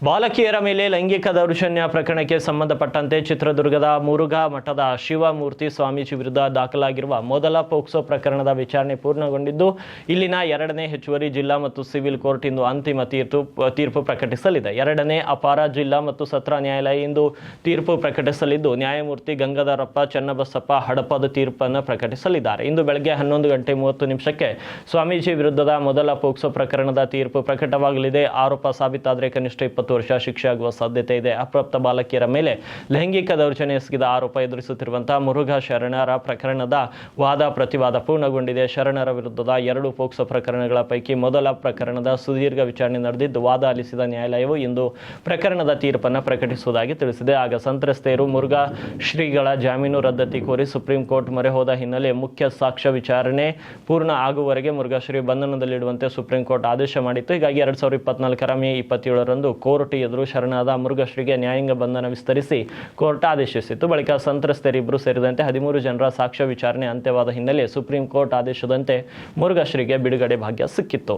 ಬಾಲಕಿಯರ ಮೇಲೆ ಲೈಂಗಿಕ ದೌರ್ಜನ್ಯ ಪ್ರಕರಣಕ್ಕೆ ಸಂಬಂಧಪಟ್ಟಂತೆ ಚಿತ್ರದುರ್ಗದ ಮುರುಘಾ ಮಠದ ಶಿವಮೂರ್ತಿ ಸ್ವಾಮೀಜಿ ವಿರುದ್ಧ ದಾಖಲಾಗಿರುವ ಮೊದಲ ಪೋಕ್ಸೋ ಪ್ರಕರಣದ ವಿಚಾರಣೆ ಪೂರ್ಣಗೊಂಡಿದ್ದು, ಇಲ್ಲಿನ ಎರಡನೇ ಹೆಚ್ಚುವರಿ ಜಿಲ್ಲಾ ಮತ್ತು ಸಿವಿಲ್ ಕೋರ್ಟ್ ಇಂದು ಅಂತಿಮ ತೀರ್ಪು ಪ್ರಕಟಿಸಲಿದೆ. ಎರಡನೇ ಅಪಾರ ಜಿಲ್ಲಾ ಮತ್ತು ಸತ್ರ ನ್ಯಾಯಾಲಯ ಇಂದು ತೀರ್ಪು ಪ್ರಕಟಿಸಲಿದ್ದು, ನ್ಯಾಯಮೂರ್ತಿ ಗಂಗಾಧರಪ್ಪ ಚನ್ನಬಸಪ್ಪ ಹಡಪದ ತೀರ್ಪನ್ನು ಪ್ರಕಟಿಸಲಿದ್ದಾರೆ. ಇಂದು ಬೆಳಗ್ಗೆ 11:30 ಸ್ವಾಮೀಜಿ ವಿರುದ್ಧದ ಮೊದಲ ಪೋಕ್ಸೋ ಪ್ರಕರಣದ ತೀರ್ಪು ಪ್ರಕಟವಾಗಲಿದೆ. ಆರೋಪ ಸಾಬೀತಾದರೆ ಕನಿಷ್ಠ 20 ವರ್ಷ ಶಿಕ್ಷೆ ಆಗುವ ಸಾಧ್ಯತೆ ಇದೆ. ಅಪ್ರಾಪ್ತ ಬಾಲಕಿಯರ ಮೇಲೆ ಲೈಂಗಿಕ ದೌರ್ಜನ್ಯ ಎಸಗಿದ ಆರೋಪ ಎದುರಿಸುತ್ತಿರುವಂತಹ ಮುರುಘಾ ಶರಣರ ಪ್ರಕರಣದ ವಾದ ಪ್ರತಿವಾದ ಪೂರ್ಣಗೊಂಡಿದೆ. ಶರಣರ ವಿರುದ್ಧದ 2 ಪೋಕ್ಸೋ ಪ್ರಕರಣಗಳ ಪೈಕಿ ಮೊದಲ ಪ್ರಕರಣದ ಸುದೀರ್ಘ ವಿಚಾರಣೆ ನಡೆದಿದ್ದು, ವಾದ ಆಲಿಸಿದ ನ್ಯಾಯಾಲಯವು ಇಂದು ಪ್ರಕರಣದ ತೀರ್ಪನ್ನು ಪ್ರಕಟಿಸುವುದಾಗಿ ತಿಳಿಸಿದೆ. ಆಗ ಸಂತ್ರಸ್ತೆಯರು ಮುರುಘಾ ಶ್ರೀಗಳ ಜಾಮೀನು ರದ್ದತಿ ಕೋರಿ ಸುಪ್ರೀಂ ಕೋರ್ಟ್ ಮೊರೆ ಹೋದ ಹಿನ್ನೆಲೆ ಮುಖ್ಯ ಸಾಕ್ಷ್ಯ ವಿಚಾರಣೆ ಪೂರ್ಣ ಆಗುವವರೆಗೆ ಮುರುಘಾ ಶ್ರೀ ಬಂಧನದಲ್ಲಿಡುವಂತೆ ಸುಪ್ರೀಂ ಕೋರ್ಟ್ ಆದೇಶ ಮಾಡಿತ್ತು. ಹೀಗಾಗಿ 2024 ಮೇ 27 ಕೋರ್ಟ್ ಎದುರು ಶರಣಾದ ಮುರುಘಾ ಶ್ರೀಗೆ ನ್ಯಾಯಾಂಗ ಬಂಧನ ವಿಸ್ತರಿಸಿ ಕೋರ್ಟ್ ಆದೇಶಿಸಿತ್ತು. ಬಳಿಕ ಸಂತ್ರಸ್ತರಿಬ್ಬರು ಸೇರಿದಂತೆ 13 ಜನರ ಸಾಕ್ಷ್ಯ ವಿಚಾರಣೆ ಅಂತ್ಯವಾದ ಹಿನ್ನೆಲೆ ಸುಪ್ರೀಂ ಕೋರ್ಟ್ ಆದೇಶದಂತೆ ಮುರುಘಾ ಶ್ರೀಗೆ ಬಿಡುಗಡೆ ಭಾಗ್ಯ ಸಿಕ್ಕಿತ್ತು.